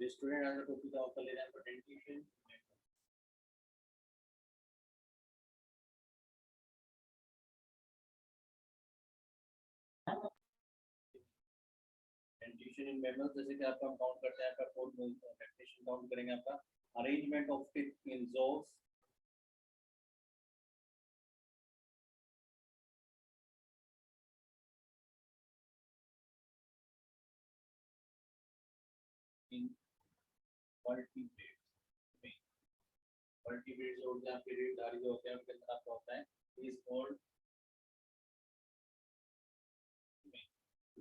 Student आज topic of कर ले रहे हैं प्रेजेंटेशन इन मेंबर्स जैसे कि आपका काउंट करते हैं आपका फोर डेफिनेशन काउंट करेंगे आपका arrangement of tip in zones in multiplets जो होते हैं आपके रेट धारी जो होते हैं उनके अंदर आपका होता है इज कॉल्ड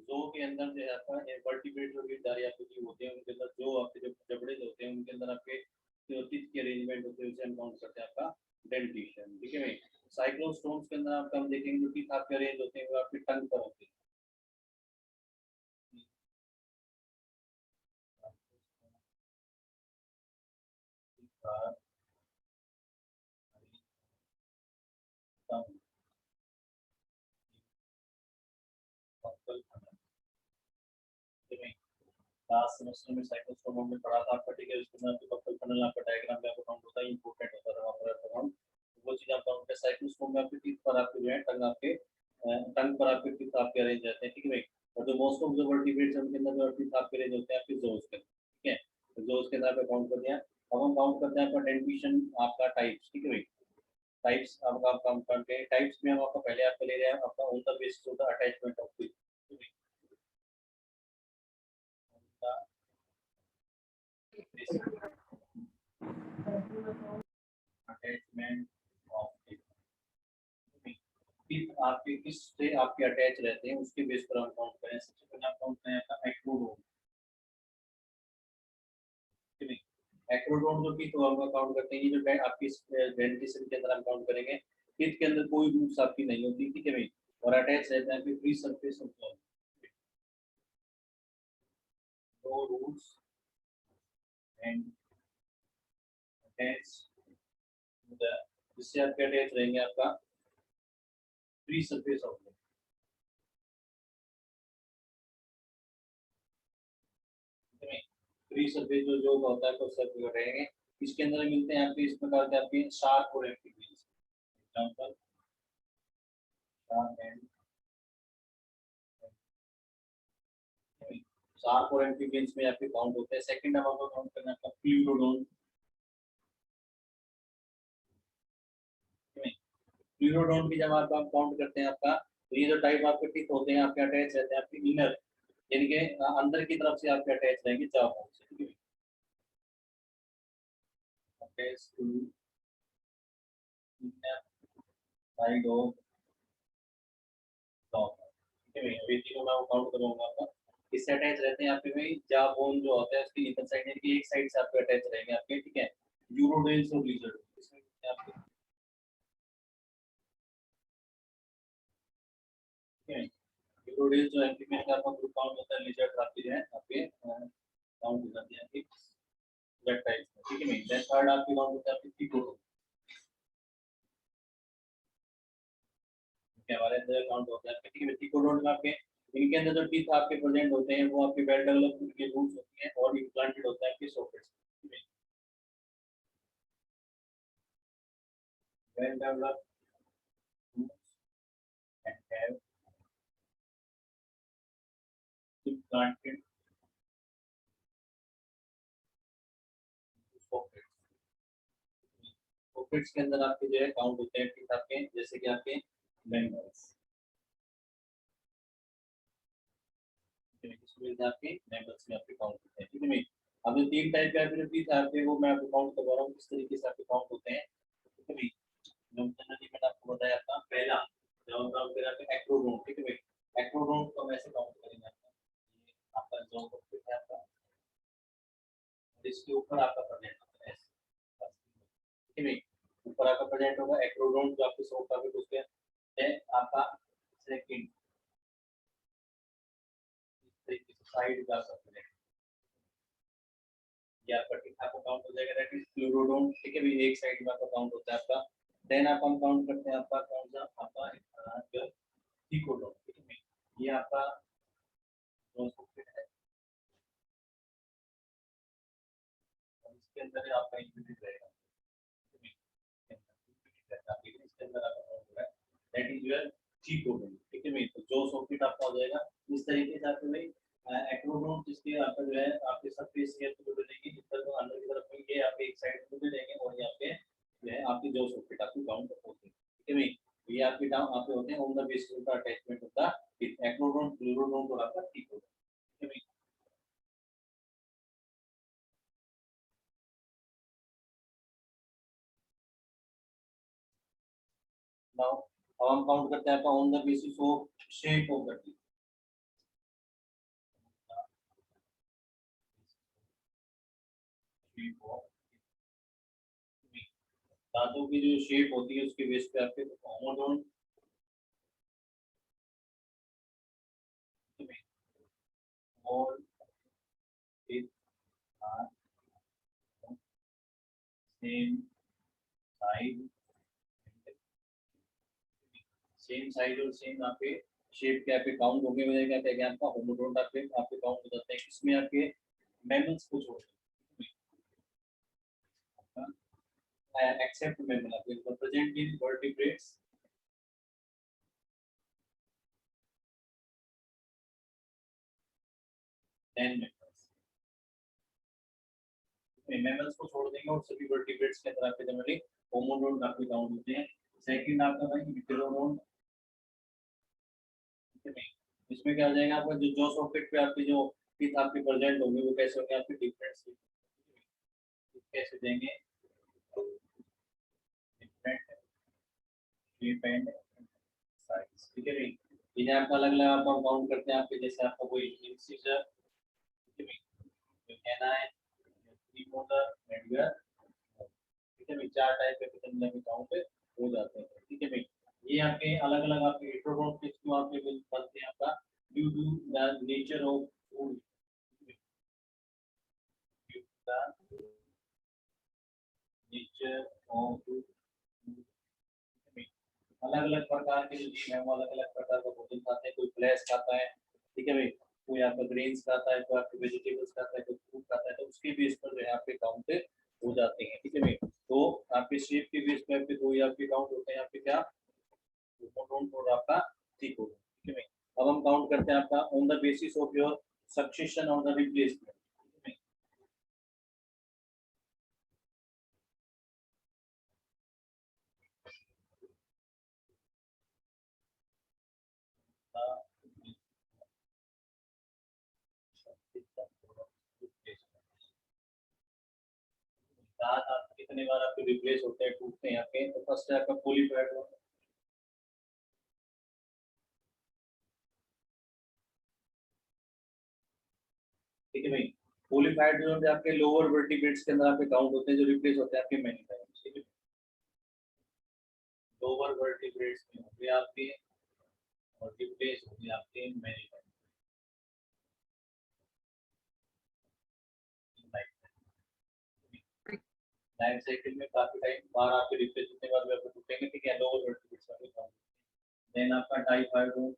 जो के अंदर जो है आपका मल्टीप्लेट जो रेट धारी आपके होते हैं उनके अंदर जो आपके जो जबड़े होते हैं उनके अंदर आपके जो टिप के अरेंजमेंट होते हैं उसे हम काउंट करते हैं आपका डेंटिशन। ठीक है भाई। साइक्लोस्टोम्स के अंदर आपका हम देखेंगे जो टिप आपके अरेंज होते हैं वो आपके टंग पर होते हैं। लास्ट सेमेस्टर में साइक्लोस्टोम हमने पढ़ा था आपका। ठीक है। उसके अंदर आपके बक्कल फनल आपका डायग्राम में आपको काउंट होता है इंपॉर्टेंट होता है वहां पर काउंट वो चीज आप काउंट कर साइक्लोस्टोम में आपके टीथ पर आपके जो है टंग पर आपके टीथ आपके अरेंज रहते हैं। ठीक है भाई। और जो मोस्ट ऑफ द वर्टिब्रेट्स उनके अंदर जो टीथ आपके अरेंज होते हैं आपके जोस के। ठीक है। तो जोस के अंदर पे काउंट कर दिया। अब हम काउंट करते हैं आपका डेंटिशन आपका टाइप्स। ठीक है भाई। टाइप्स आपका आप काउंट करते हैं। टाइप्स में हम आपका पहले आपका ले रहे हैं आपका on the basis of the attachment of teeth attachment of teeth आपके किस से आपके अटैच रहते हैं उसके बेस पर हम काउंट करें। सबसे पहले आप काउंट करें आपका एक्रोडोन। एक्रोडोन जो टीथ हम काउंट करते हैं ये जो आपकी डेंटिशन के अंदर हम काउंट करेंगे। टीथ के अंदर कोई रूट्स आपकी नहीं होती। ठीक है भाई। और अटैच रहता है free surface of no roots and attach जिससे आपके अटैच रहेंगे आपका free surface of free surface जो होता है तो सब रहेंगे। इसके अंदर मिलते हैं आपके इस प्रकार के आपके शार्प और amphibians. Example sharp and sharp और एम्फीबियंस में आपके काउंट होते हैं। सेकंड हम आपको काउंट करना है फ्लूरोडोन। फ्लूरोडोन की जब आप काउंट करते हैं आपका तो ये जो टाइप आपके टिप होते हैं आपके अटैच रहते हैं आपके इनर यानी कि अंदर की तरफ से आपके अटैच रहेंगे चापों से। Attach to inner side of jaw. ठीक है भाई। अभी तीनों मैं काउंट करूंगा आपका किससे अटैच रहते हैं आपके भाई जा बोन जो होता है उसकी इनर साइड यानी कि एक साइड से आपके अटैच रहेंगे आपके। ठीक है। यूरोडेल्स और लिजर्ड इसमें आपके यूरोडेल्स जो एम्फीबियन का आपका ग्रुप काउंट होता है। लिजर्ड आपके जो है आपके काउंट हो जाते हैं आपके ब्लड टाइप में। ठीक है भाई। देन थर्ड आपके काउंट होता है आपके टिकोडोन। ठीक है। हमारे अंदर काउंट होता है ठीक है। टिकोडोन में आपके इनके अंदर जो टीथ आपके प्रेजेंट होते हैं वो आपके वेल डेवलप्ड के रूट्स होती हैं और इम्प्लांटेड होता है आपके sockets well developed roots and have implanted sockets. Sockets के अंदर आपके जो है काउंट होते हैं टीथ आपके जैसे कि आपके मैमल्स इसमें आपके मैमल्स में आपके काउंट होते हैं। ठीक है भाई। अब जो तीन टाइप के आपके टीथ आपके वो मैं आपको काउंट करवा रहा हूँ किस तरीके से आपके काउंट होते हैं। ठीक है भाई। जो जनरली मैंने आपको बताया था पहला जो काउंट करा आपका एक्रोडोन। ठीक है भाई। एक्रोडोन को हम ऐसे काउंट करेंगे आपका जो है आपका इसके ऊपर आपका प्रेजेंट होता है। ठीक है भाई। ऊपर आपका प्रेजेंट होगा एक्रोडोन जो आपके सोप का भी उसके है आपका सेकंड इस तरीके से साइड का आपका प्रेजेंट या आपका ठीक आपका काउंट हो जाएगा दैट इज फ्लोरोडोन। ठीक है भाई। एक साइड में आपका काउंट होता है आपका। देन आप हम काउंट करते हैं आपका कौन सा आपका थिकोडोन। ठीक है भाई। ये आपका जो है इसके अंदर आपका इंक्लूडेड रहेगा, लेकिन इसके अंदर आपका काउंट हो रहा है, that is your G code, ठीक है भाई। तो जो सॉकेट आपका हो जाएगा इस तरीके से आपके भाई एक्रोनोम जिसके आपका जो है आपके सब पेज के तो देंगे, इस तरह तो अंदर की तरफ में ये आपके एक साइड में दे देंगे और यहाँ पे जो है आपकी जो सॉकेट आपकी काउंट होती है, ठीक है भाई। ये आपके डाउन आपके होते हैं on the basis of the attachment होता है एक्रोनोम फ्लोरोनोम और आपका टी कोड, ठीक है भाई। नाउ अब हम काउंट करते हैं आपका on the basis of shape of the T, shape of दांतों की जो शेप होती है उसके बेस पे आपके होमोडोन और सेम साइड सेम साइड और सेम आपके शेप के आपके काउंट होंगे, वजह क्या कहेंगे आपका होमोडोन आपके आपके काउंट हो जाते हैं। इसमें आपके मैमल्स को छोड़ एक्सेप्ट मैमल आपके present in vertebrates, then mammals को छोड़ देंगे और सभी वर्टिब्रेट्स के अंदर आपके जनरली होमोडोन आपके काउंट होते हैं। सेकंड आपका भाई हेटेरोडोन, इसमें क्या हो जाएगा आपका जो सॉकेट पे आपकी जो टीथ आपके प्रेजेंट होंगे वो कैसे होंगे आपके डिफरेंट कैसे देंगे, डिफरेंट शेप एंड साइज, ठीक है भाई। इन्हें आपका अलग अलग आप काउंट करते हैं आपके, जैसे आपका कोई इंसिजर, ठीक है भाई, जो कहना है थ्री मोलर एंड यूर, ठीक है भाई, चार टाइप के कितने में काउंट हो जाते हैं, ठीक है भाई। ये आपके अलग अलग आपके हेटेरोडोन फिश जो आपके बनते हैं आपका due to the nature of food, nature of अलग अलग प्रकार के जो जीव है वो अलग अलग प्रकार का भोजन खाते हैं, कोई फ्लैश खाता है, ठीक है भाई, कोई आपका ग्रेन्स खाता है, कोई आपके वेजिटेबल्स खाता है, कोई फ्रूट खाता है, तो उसके बेस पर जो है आपके काउंट हो जाते हैं, ठीक है भाई। तो आपके शेप के बेस पर आपके दो ही आपके काउंट होते हैं आपके क्या होमोडोन और आपका थीकोडोन, ठीक है भाई। अब हम काउंट करते हैं आपका on the basis of your succession और द रिप्लेसमेंट, दांत आप कितने बार आपके रिप्लेस होते हैं टूटते हैं आपके, तो फर्स्ट है आपका पॉलीपैड, ठीक है भाई। पॉलीपैड जो है आपके लोअर वर्टिब्रेट्स के अंदर आपके काउंट होते हैं जो रिप्लेस होते हैं आपके मेनी टाइम्स, ठीक है। लोअर वर्टिब्रेट्स में होंगे आपके और रिप्लेस होंगे आपके मेनी लाइफ साइकिल में काफी टाइम बार आपके रिप्लेस होने के बाद भी आपको टूटेंगे, ठीक है, लोअर वर्टिब्रेट्स में काउंट। देन आपका डाइफाइड्रोन,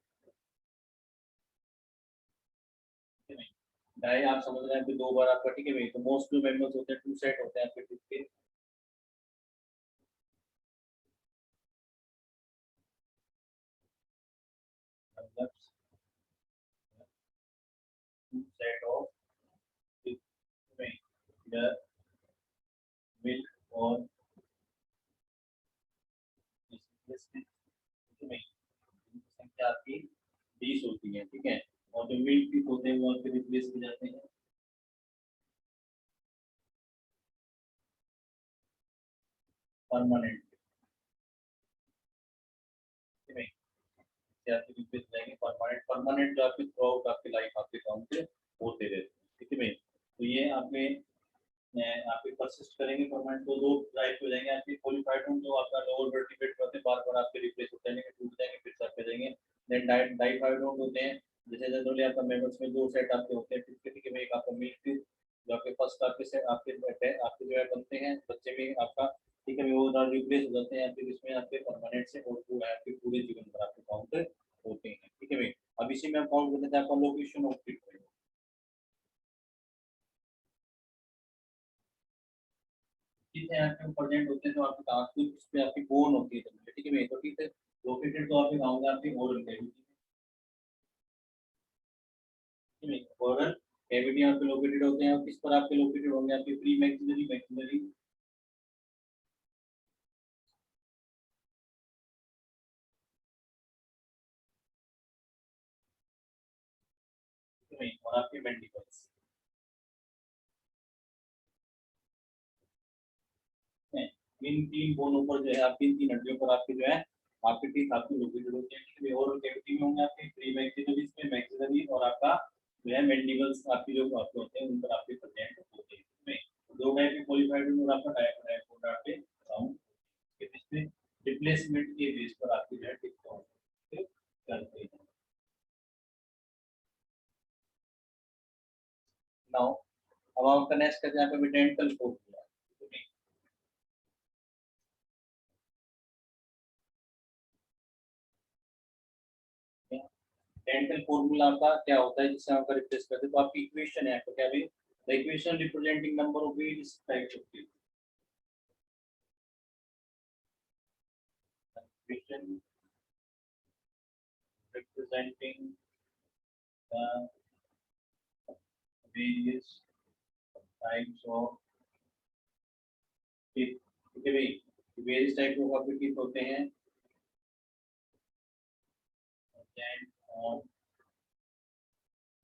ठीक है भाई, डाई आप समझ रहे हैं कि दो बार आपका, ठीक है भाई। तो मोस्ट जो मेंबर्स होते हैं टू सेट होते हैं आपके टीथ के, मतलब टू सेट ऑफ टीथ में द मिल्क और संख्या आपकी 20 होती है, ठीक है। और जो मिल्क टीथ होते हैं वो आपके रिप्लेस हो जाते हैं परमानेंट, ठीक है, से आपके रिप्लेस हो जाएंगे परमानेंट, परमानेंट जो आपकी थ्रू आउट आपकी लाइफ आपके काउंट होते रहते हैं, ठीक है भाई। तो ये आपके आपके परसिस्ट करेंगे परमानेंट, तो दो टाइप हो जाएंगे आपके क्वालिफाइड जो आपका लोअर वर्टिब्रेट होते हैं बार बार आपके रिप्लेस होते हैं टूट जाएंगे फिर से आपके जाएंगे। देन डाइफाइड होते हैं, जैसे जनरली आपका मेंबर्स में दो सेट आपके होते हैं, ठीक है भाई। एक आपका मिल्क टीथ जो आपके फर्स्ट आपके से आपके जो है बनते हैं बच्चे में आपका, ठीक है, वो रिप्लेस हो जाते हैं आपके जिसमें आपके परमानेंट से और वो है आपके पूरे जीवन भर आपके काउंट होते हैं, ठीक है भाई। अब इसी में हम काउंट करते हैं आपका लोकेशन ऑफ ट्रीटमेंट, चीजें यहाँ पे प्रेजेंट होते हैं तो आपके दांत के उस पे आपकी बोन होती है, ठीक है भाई। तो ठीक है, लोकेटेड तो आपके गाँव में आपकी ओरल कैविटी, ओरल कैविटी यहाँ पे लोकेटेड होते हैं। और किस पर आपके लोकेटेड होंगे, आपके प्री मैक्सिलरी, मैक्सिलरी, और आपके मैंडिबल्स। इन तीन बोनों पर जो है, आपकी इन तीन हड्डियों पर आपके जो है आपके टीथ आपकी लोकेटेड होते हैं, ठीक है। ओरल कैविटी में होंगे आपके प्री मैक्सिलरी में, मैक्सिलरी और आपका जो है मैंडिबल्स आपकी जो आपके होते हैं उन पर आपके प्रेजेंट होते हैं। दो टाइप के क्वालिफाइड और आपका डायफोडाइड आपके साउंड के बीच में रिप्लेसमेंट के बेस पर आपकी जो है टिक करते हैं। नाउ अब हम कनेक्ट करते हैं यहाँ पे डेंटल फॉर्मूला। डेंटल फॉर्मूला आपका क्या होता है जिससे हम रिप्लेस करते हैं, तो आपकी इक्वेशन है आपका क्या भाई, the equation representing number of various types of teeth, equation representing the various types of teeth, ठीक है भाई। वेरियस टाइप ऑफ आपके टीथ होते हैं on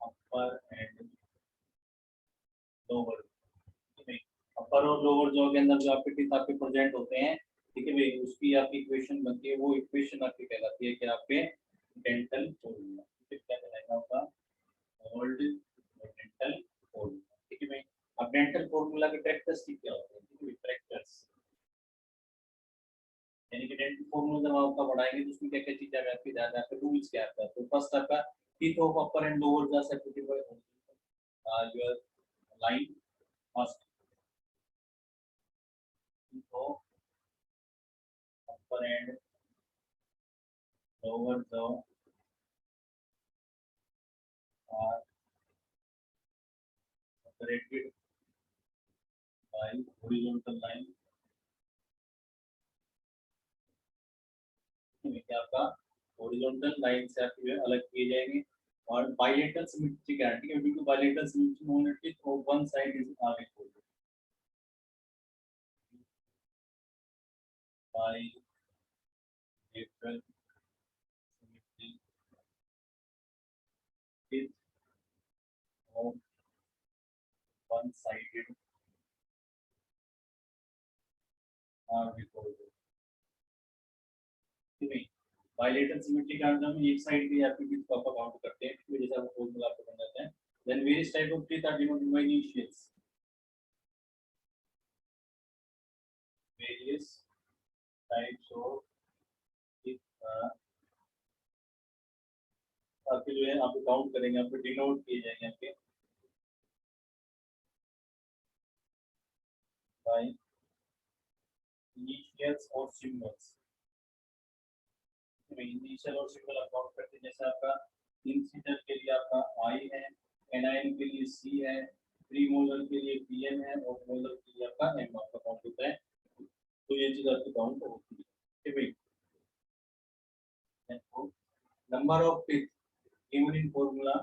upper and lower, ठीक है। अपर और लोअर जॉ के अंदर जो आपके टीथ आपके प्रेजेंट होते हैं, ठीक है भाई, उसकी आपकी इक्वेशन बनती है, वो इक्वेशन आपकी कहलाती है कि आपके डेंटल फॉर्मूला, ठीक है। क्या कहलाएगा आपका ओल्ड डेंटल फॉर्मूला, ठीक है भाई। अब डेंटल फॉर्मूला के कैरेक्टरिस्टिक क्या होते हैं, ठीक है, कैरेक्टर्स यानी कि डेंटल फॉर्मूला जब आपका बढ़ाएंगे तो उसमें क्या क्या चीजें आपकी ध्यान रखते हैं, रूल्स क्या आता है। तो फर्स्ट आपका teeth of upper and lower jaw separated by your line, first teeth of upper and lower jaw are separated by horizontal line, क्या आपका हॉरिजॉन्टल लाइन से आपके जो है अलग किए जाएंगे। और बाइलेटरल सिमेट्री गारंटी है, बिल्कुल बाइलेटरल सिमेट्री होने तो वन साइड इज आगे bilateral symmetry is of one sided are recorded, ठीक है। बाइलेटरल सिमेट्री का मतलब हम एक साइड की आपकी टीथ को काउंट करते हैं, तो जैसा वो फॉर्मूला आपको बन जाता है। Then various type of teeth are denoted by initials, various types of teeth आपके जो है आप काउंट करेंगे, आपको डिनोट किए जाएंगे आपके बाय इनिशियल्स और सिंबल्स। इनिशियल और सिंबल आप काउंट करते हैं, जैसे आपका इंसिजर के लिए आपका आई है, एनाइन के लिए सी है, प्रीमोलर के लिए पीएम है और मोलर के लिए आपका एम आपका काउंट होता है। तो ये चीज आपकी काउंट होती है, ठीक है भाई। Number of teeth given in formula,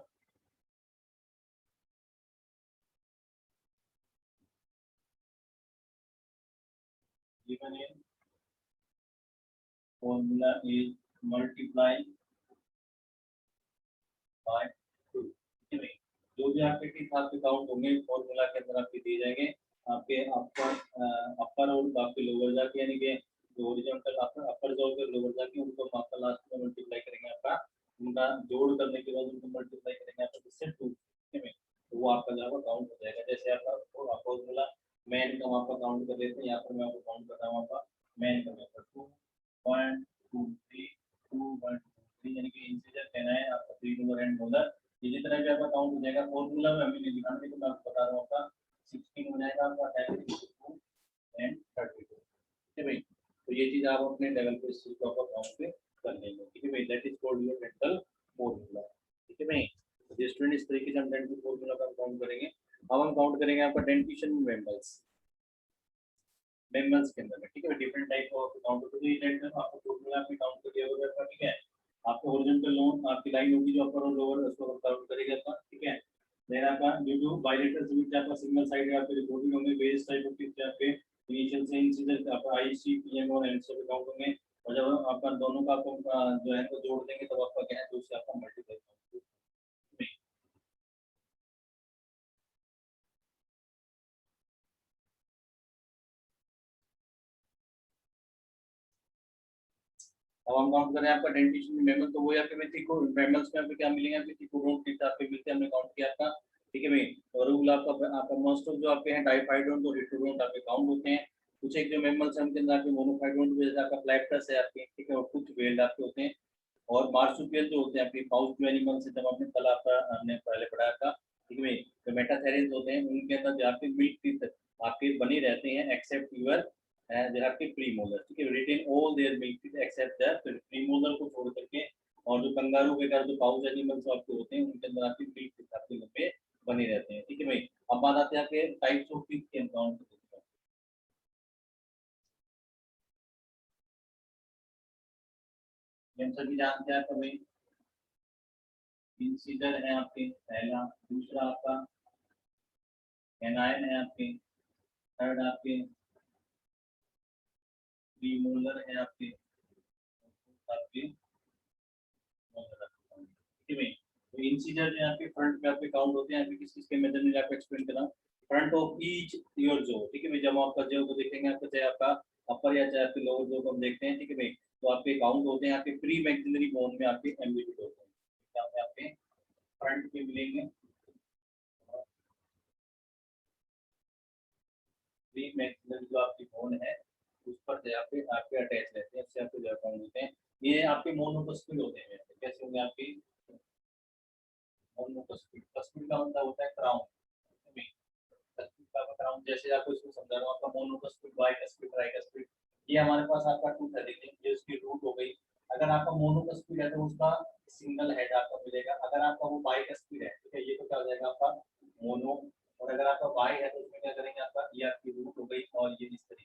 given in formula is multiply by 2, ठीक है। जो भी आपके टीथ आपके काउंट होंगे फॉर्मूला के अंदर आपके दिए जाएंगे, आपके अपर और आपके लोअर जाके, यानी कि हॉरिजॉन्टल अपर जॉ के लोअर जाके उनको आपका लास्ट में मल्टीप्लाई करेंगे, आपका उनका जोड़ करने के बाद उनको मल्टीप्लाई करेंगे आपका किससे 2, ठीक है। तो वो आपका जो काउंट हो जाएगा। जैसे आपका फॉर्मूला मैन का आपका काउंट कर लेते हैं, यहाँ पर मैं आपको काउंट कर रहा हूँ आपका मैन का पेपर 2 1 2 3 2 1 2 3, यानी कि इंटीजर कहना है आपका प्रीमोलर एंड मोलर, ये जितना भी आपका काउंट हो जाएगा फॉर्मूला में हमें नहीं दिखाना, लेकिन मैं आपको बता रहा हूँ आपका 16 हो जाएगा आपका 10 2 एंड 32, ठीक है भाई। तो ये चीज आप अपने लेवल पे इस चीज को आप काउंट पे कर लेंगे, ठीक है भाई। That is called your dental formula, ठीक है भाई। तो स्टूडेंट इस तरीके से हम डेंटल फॉर्मूला का काउंट करेंगे। अब हम काउंट करेंगे आपका डेंटिशन मेंबर्स। मेमल्स के अंदर में, ठीक है। डिफरेंट टाइप ऑफ अकाउंट होते हैं, तो ये डेट आपको टोटल आपने काउंट कर दिया होगा, ठीक है। आपको हॉरिजॉन्टल लोन आपकी लाइन होगी जो अपर और लोअर उसको काउंट करेगा आपका, ठीक है। देन आपका ड्यू टू बायलेटरल लिमिट आपका सिंगल साइड आपके रिपोर्टिंग होंगे, वेरियस टाइप ऑफ टिप्स आपके इनिशियल से इंसिडेंट आपका आईसी पीएम और एनएसओ अकाउंट होंगे, और जब आपका दोनों का आपको जो है तो जोड़ देंगे तब आपका क्या है तो उससे आपका मल्टीप्लाई अब हम काउंट करें आपका डेंटिशन मेमल, तो वो आपके में थिको मेमल्स में आपको क्या मिलेंगे, आपके थिकोडोन टिप्स आपके मिलते हैं, हमने काउंट किया आपका, ठीक है भाई। और रूल आपका मोस्ट ऑफ जो आपके हैं डाइफाइडोन तो रिट्रोडोन आपके काउंट होते हैं। कुछ एक जो मेमल्स हैं उनके अंदर आपके मोनोफाइडोन जैसे आपका प्लैप्टस है आपके, ठीक है, और कुछ वेल्ड आपके होते हैं। और मार्सुपियल जो होते हैं आपके पाउच जो एनिमल्स है, जब आपने कल आपका हमने पहले पढ़ाया था, ठीक है भाई। जो मेटाथेरियंस होते हैं उनके अंदर जो आपके मिल्क टीथ आपके बने रहते हैं एक्सेप्ट यूर जो आपके प्रीमोलर, ठीक है, retain all their milk teeth except the premolar को छोड़ करके। और जो कंगारू वगैरह जो पाउच एनिमल्स आपके होते हैं उनके अंदर आपके मिल्क टीथ आपके लंबे बने रहते हैं, ठीक है भाई। अब बात आती है आपके टाइप्स ऑफ टीथ के अकाउंट। हम सभी जानते हैं तो भाई इंसीजर है आपके पहला, दूसरा आपका कैनाइन है आपके, थर्ड आपके प्रीमोलर है आपके, आपके ठीक है। तो इंसीजर जो आपके फ्रंट पे आपके काउंट होते हैं, अभी किस किस के मेथड में आपको एक्सप्लेन करा, फ्रंट ऑफ ईच योर जो, ठीक है भाई। जब आपका जो को देखेंगे आपको, चाहे आपका अपर या चाहे आपके लोअर जो को हम देखते हैं, ठीक है भाई, तो आपके काउंट होते हैं आपके प्री मैक्सिलरी बोन में आपके एम्बिट होते हैं, यहाँ पे आपके फ्रंट पे मिलेंगे प्री मैक्सिलरी जो आपकी बोन है उस पर जो आपके आपके अटैच रहते हैं, इससे आपके जो काउंट होते हैं ये आपके मोनोकस्पिड होते हैं। कैसे होंगे आपके मोनोकस्पिड, कस्पिड का मतलब होता है क्राउन, क्राउन जैसे आपको इसको समझा रहा हूँ, आपका मोनोकस्पिड बाइकस्पिड ट्राइकस्पिड, ये हमारे पास आपका टूथ है, देखिए ये उसकी रूट हो गई। अगर आपका मोनोकस्पिड है तो उसका सिंगल हेड आपको मिलेगा, अगर आपका वो बाइकस्पिड है, ठीक है, ये तो क्या हो जाएगा आपका मोनो। और अगर आपका बाई है तो उसमें क्या करेंगे, आपका ये आपकी रूट हो गई और ये इस तरीके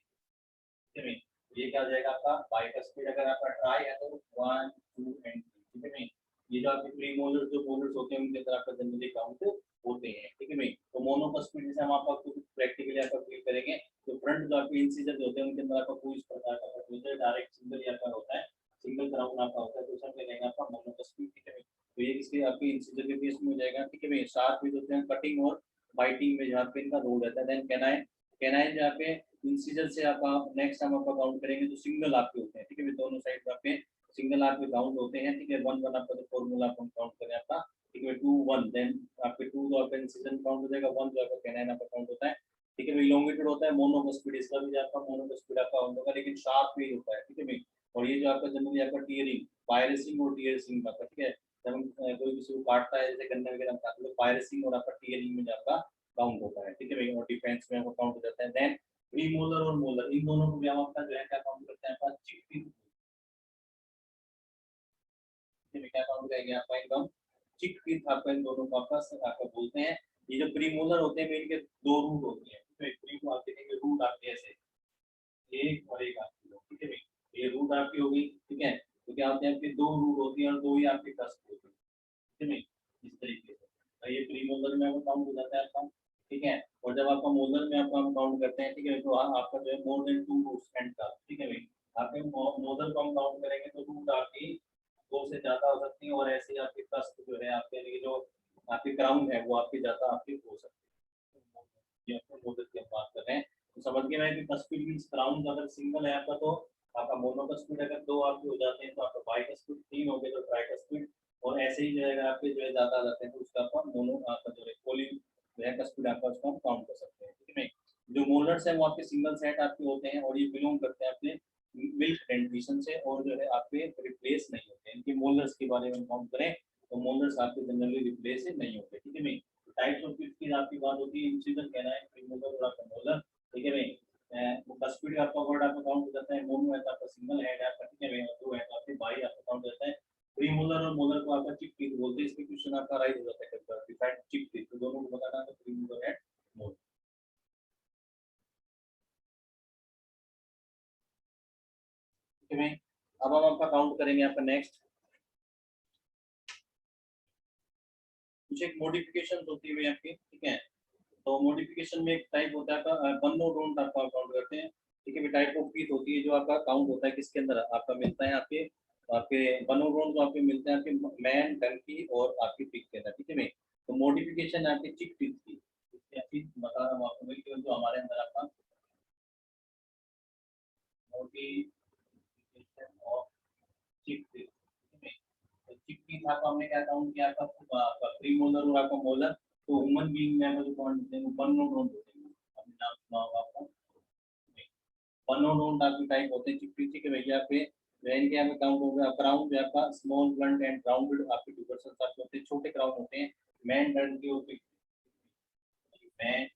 से, ये क्या हो जाएगा आपका बाइकस्पिड। अगर आपका ट्राई है तो 1 2 एंड 3, ठीक है भाई। ये जो आपके प्री मोलर जो मोलर्स होते हैं उनके अंदर आपका जनरली काउंट होते हैं, ठीक है भाई। तो मोनोकस्पिड जैसे हम आपका कुछ प्रैक्टिकली आपका फील करेंगे, तो फ्रंट जो आपके इंसिजर होते हैं उनके अंदर आपका कोई इस प्रकार का प्रोसीजर डायरेक्ट सिंगल या आपका होता है, सिंगल क्राउन आपका होता है, तो उसमें क्या कहेंगे आपका मोनोकस्पिड, ठीक है भाई। तो ये इसके आपके इंसिजर के केस में हो जाएगा, ठीक है भाई। शार्प भी होते हैं कटिंग और बाइटिंग में जहाँ पे इनका रोल रहता है। देन कैनाइन, कैनाइन जहाँ पे इंसिजर से आप नेक्स्ट टाइम आपका काउंट करेंगे तो सिंगल आपके होते हैं, ठीक है, दोनों साइड आपके सिंगल आपके काउंट होते हैं, ठीक है। 1 1 आपका जो फॉर्मूला आप काउंट करें आपका, ठीक है, 2 1, देन आपके 2 जो आपका इंसिजन काउंट हो जाएगा, 1 जो आपका कैनाइन आपका काउंट होता है, ठीक है भाई। इलोंगेटेड होता है मोनोकस्पिड, इसका भी आपका मोनोकस्पिड आपका काउंट होगा, लेकिन शार्प भी होता है, ठीक है भाई। और ये जो आपका जनरली आपका टीयरिंग पायरेसिंग और टीयरिंग का, ठीक है, जब हम कोई किसी को काटता है जैसे गन्ने वगैरह काटते हैं तो पायरेसिंग और आपका टीयरिंग में आपका काउंट होता है, ठीक है भाई। और डिफेंस में आपका काउंट हो जाता है। देन प्री मोलर और मोलर इन दोनों को भी हम अपना जो है क्या काउंट करते हैं, आपका चिक टीथ में क्या काउंट करेंगे आपका एकदम चिक टीथ आपका इन दोनों को आपका आपका बोलते हैं। ये जो प्री मोलर होते हैं इनके दो रूट होती है, तो एक प्री को आप देखेंगे रूट आपके ऐसे एक और एक आपकी दो, ठीक है भाई। ये रूट आपकी होगी, ठीक है, तो क्या होते हैं आपके दो रूट होती है और दो ही आपके कस्प होती है, ठीक है भाई, इस तरीके से। तो ये प्री मोलर में आपका काउंट हो जाता है आपका, ठीक है। और जब आपका मोलर में आपका हम काउंट करते हैं, ठीक है, तो आपका जो है मोर देन 2 रूट्स एंड का, ठीक है भाई। आपके मोलर को हम काउंट करेंगे तो रूट आपकी दो से ज्यादा हो सकती है, और ऐसे ही आपके कस्प जो है आपके यानी कि जो आपकी क्राउन है वो आपकी ज्यादा आपकी हो सकती है, ये आपको मोलर की हम बात कर रहे हैं। तो समझ गए मैं कि कस्पिड मींस क्राउन अगर सिंगल है आपका तो आपका मोनोकस्पिड, अगर दो आपके हो जाते हैं तो आपका बाइकस्पिड, तीन हो गए तो ट्राइकस्पिड, और ऐसे ही जो है आपके जो है ज्यादा आ जाते हैं तो उसका आपका मोनो आपका जो है पोली जो है कस्पिड आपका उसको हम काउंट कर सकते हैं, ठीक है। जो मोलर्स है वो आपके सिंगल सेट आपके होते हैं और ये बिलोंग करते हैं अपने मिल्क डेंटिशन से, और जो है आपके रिप्लेस नहीं होते हैं। इनके मोलर्स के बारे में काउंट करें तो मोलर्स आपके जनरली रिप्लेस नहीं होते, ठीक है भाई। टाइप्स ऑफ टीथ की आपकी बात होती है, इंसिजन कहना है, प्रीमोलर और आपका मोलर, ठीक है भाई। वो कस्पिड आपका वर्ड आपका काउंट हो जाता है, मोनो है तो आपका सिंगल हेड आपका, ठीक है भाई, और दो है तो आपके बाई आपका काउंट हो जाता है। प्रीमोलर और मोलर को आपका चिक टीथ बोलते हैं, इसके क्वेश्चन आपका राइज हो जाता है, डिफाइंड चिक टीथ, तो दोनों को बताना है प्रीमोलर एंड मोलर। अब हम आपका काउंट करेंगे आपका नेक्स्ट। कुछ एक मॉडिफिकेशन होती है आपकी, ठीक है। तो मॉडिफिकेशन में एक टाइप होता है आपका वन नो डोंट आपका काउंट करते हैं, ठीक है। टाइप ऑफ पीस होती है जो आपका काउंट होता है किसके अंदर आपका मिलता है, आपके आपके वन नो डोंट जो आपके मिलते हैं आपके मैन, डंकी और आपकी पिग के अंदर, ठीक है भाई। तो मॉडिफिकेशन आपकी चिक पीस की, इसकी बता रहा हूँ आपको भाई कि जो हमारे अंदर आपका मॉडिफिकेशन ऑफ चिक पीस, चिकपीस आपका हमने क्या काउंट किया आपका प्री मोलर और आपका मोलर। तो ह्यूमन बीइंग में जो पॉइंट वन नोट होते हैं, आपने नाम सुना होगा आपका। वन नोट आपकी टाइप होते हैं चिकपीस के भैया पे। वेन के यहाँ पे काउंट हो गया क्राउन जो आपका स्मॉल ब्लंट एंड राउंडेड आपके टू पर्सन आपके होते हैं, छोटे क्राउन होते हैं। मैन डन के होते हैं, मैन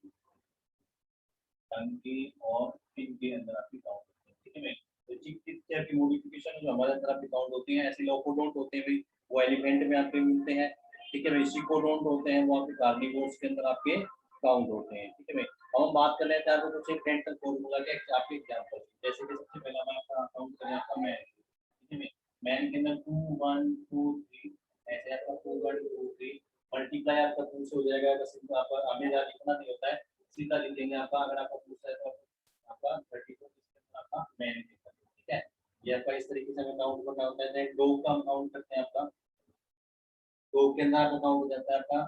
डन के और पिग के अंदर आपकी काउंट होते हैं, ठीक है भाई। तो चिकपीस के आपकी मॉडिफिकेशन जो हमारे अंदर आपकी काउंट होती है। ऐसे लोकोडोंट होते हैं भाई, वो एलिफेंट में आपके मिलते हैं, ठीक है भाई। सिकोडोंट होते हैं वो आपके कार्निवोर्स के अंदर आपके काउंट होते हैं, ठीक है भाई। अब हम बात कर लेते हैं आपको कुछ एक डेंटल फॉर्मूला के आपके एग्जांपल, जैसे कि सबसे पहला मैं आपका काउंट करें आपका मैन, ठीक है भाई। मैन के अंदर 2 1 2 3 ऐसे आपका 2 1 2 3 मल्टीप्लाई आपका 2 से हो जाएगा। अगर सिंपल आपका हमेशा लिखना नहीं होता है, सीधा लिखेंगे आपका। अगर आपका पूछा है तो आपका 34 आपका मैन के अंदर, ठीक है। ये आपका इस तरीके से हमें काउंट करना होता है। देन डॉग का हम काउंट करते हैं आपका, तो के अंदर आपका काउंट हो जाता है आपका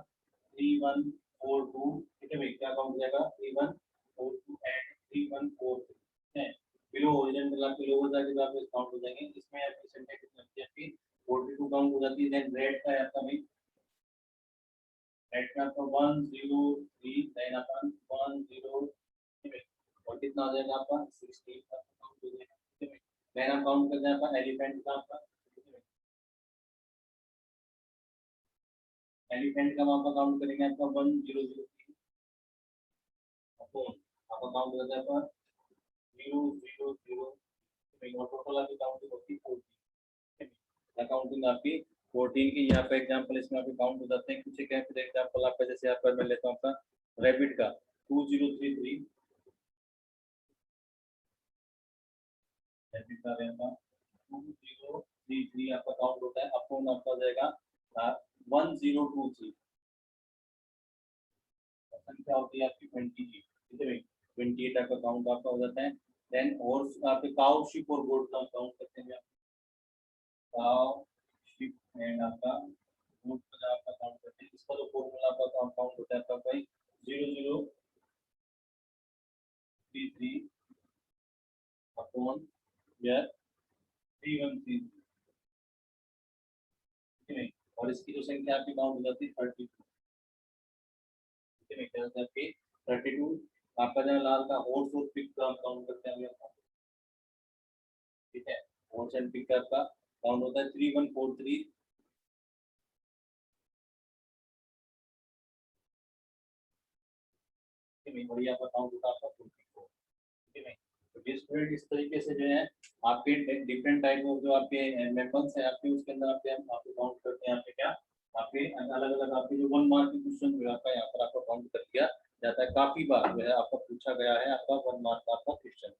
3 1 4 2, ठीक है भाई। क्या काउंट हो जाएगा 3 1 4 2 एंड 3 1 4 2, ठीक है। बिलो हॉरिजॉन्टल आपके लोअर जाके जो आपके काउंट हो जाएंगे, इसमें आपकी सेंटेंस लगती है आपकी 42 काउंट हो जाती है। देन रेड का है आपका भाई, रेड का आपका 1 0 3, देन आपका 1 0, ठीक है। और कितना हो जाएगा आपका 16 का काउंट हो जाएगा, ठीक है भाई। देन हम काउंट करते हैं आपका एलिफेंट का आपका, एलिफेंट का हम आपका काउंट करेंगे आपका 1 0 0 3 अपॉन आपका काउंट हो जाता है आपका 0 0 0, टोटल आपकी काउंटिंग होती है 14, काउंटिंग आपकी 14 की। यहाँ पे एग्जांपल इसमें आपके काउंट हो जाते हैं कुछ एक फिर एग्जांपल आपका, जैसे आपका मैं लेता हूँ आपका रैबिट का 2033, रैबिट का रहेगा 2033 आपका काउंट होता है, अपॉन आपका हो जाएगा 1023, संख्या होती है आपकी 28, ठीक है भाई। 28 आपका काउंट आपका हो जाता है। देन और आपके काउ शिप और गोट का काउंट करते हैं, काउ शिप एंड आपका गोट का आपका काउंट करते हैं। इसका जो फॉर्मूला आपका काउंट होता है आपका भाई 0033 अपॉन या 3133, ठीक है। और इसकी जो संख्या आपकी काउंट हो जाती है 32, ठीक है। क्या होता है आपकी 32 आपका जो लाल का हॉर्स और पिग का काउंट करते हैं, ठीक है। हॉर्स एंड पिग का आपका काउंट होता है 3143, बढ़िया आपका काउंट होता है आपका 44, ठीक है। तो स्टूडेंट इस तरीके से जो है आपके डिफरेंट टाइप ऑफ जो आपके मेंबर्स हैं आपके, उसके अंदर आपके हम आपको काउंट करते हैं आपके क्या आपके अलग अलग आपके जो 1 मार्क के क्वेश्चन जो आपका यहाँ पर आपका काउंट कर दिया जाता है। काफी बार जो है आपका पूछा गया है आपका 1 मार्क का आपका क्वेश्चन।